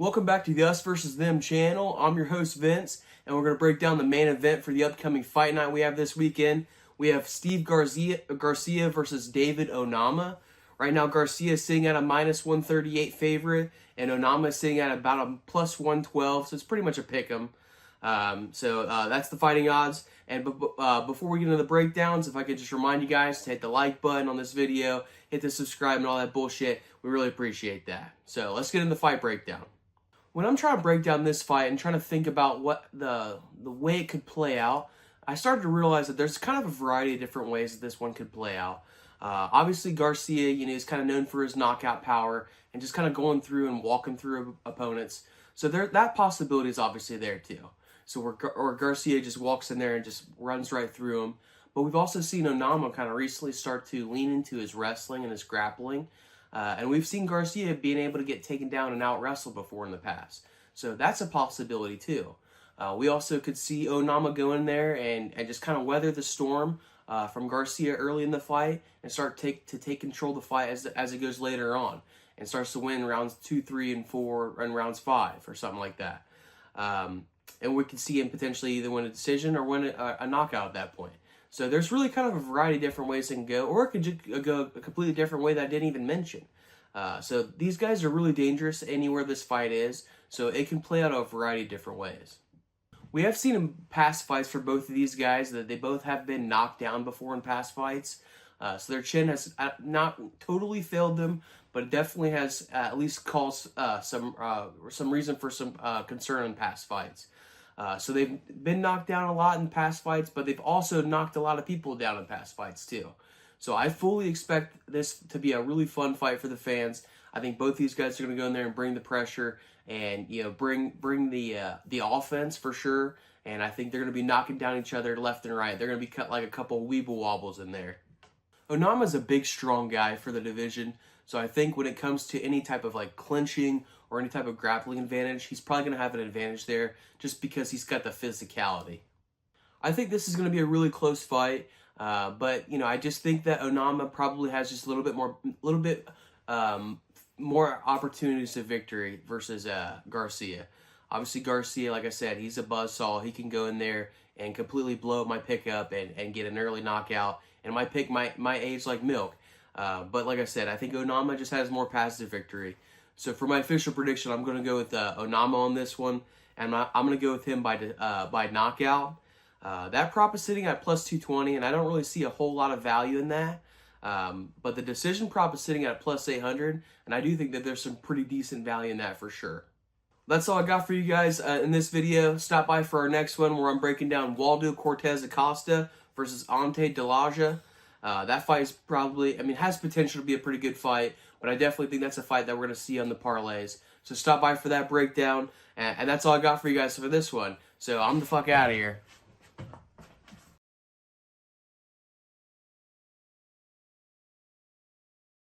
Welcome back to the Us vs. Them channel. I'm your host, Vince, and we're going to break down the main event for the upcoming fight night we have this weekend. We have Steve Garcia versus David Onama. Right now, Garcia is sitting at a minus 138 favorite, and Onama is sitting at about a plus 112, so it's pretty much a pick-em. That's the fighting odds. And before we get into the breakdowns, if I could just remind you guys to hit the like button on this video, hit the subscribe and all that bullshit. We really appreciate that. So let's get into the fight breakdown. When I'm trying to break down this fight and trying to think about what the way it could play out, I started to realize that there's kind of a variety of different ways that this one could play out. Obviously, Garcia, is kind of known for his knockout power and just kind of going through and walking through opponents. So that possibility is obviously there too. So where Garcia just walks in there and just runs right through him. But we've also seen Onama kind of recently start to lean into his wrestling and his grappling. And we've seen Garcia being able to get taken down and out-wrestled before in the past. So that's a possibility too. We also could see Onama go in there and just kind of weather the storm from Garcia early in the fight and start to take control of the fight as it goes later on. And starts to win rounds 2, 3, and 4, and rounds 5 or something like that. And we could see him potentially either win a decision or win a knockout at that point. So there's really kind of a variety of different ways it can go, or it could just go a completely different way that I didn't even mention. So these guys are really dangerous anywhere this fight is, so it can play out a variety of different ways. We have seen in past fights for both of these guys that they both have been knocked down before in past fights. So their chin has not totally failed them, but it definitely has at least caused some reason for some concern in past fights. So they've been knocked down a lot in past fights, but they've also knocked a lot of people down in past fights too. So I fully expect this to be a really fun fight for the fans. I think both these guys are going to go in there and bring the pressure and bring the offense for sure. And I think they're going to be knocking down each other left and right. They're going to be cut like a couple weeble wobbles in there. Onama's a big, strong guy for the division. So I think when it comes to any type of like clinching or any type of grappling advantage, he's probably going to have an advantage there just because he's got the physicality. I think this is going to be a really close fight, but I just think that Onama probably has just a little bit more opportunities to victory versus Garcia. Obviously, Garcia, like I said, he's a buzzsaw. He can go in there and completely blow up my pickup and get an early knockout, and my pick might age like milk. But like I said, I think Onama just has more passive victory. So for my official prediction, I'm going to go with Onama on this one, and I'm going to go with him by knockout. That prop is sitting at plus 220, and I don't really see a whole lot of value in that. But the decision prop is sitting at plus 800, and I do think that there's some pretty decent value in that for sure. That's all I got for you guys in this video. Stop by for our next one where I'm breaking down Waldo Cortez Acosta versus Ante Delaja. That fight is probably, has potential to be a pretty good fight, but I definitely think that's a fight that we're going to see on the parlays. So stop by for that breakdown, and that's all I got for you guys for this one. So I'm the fuck out of here.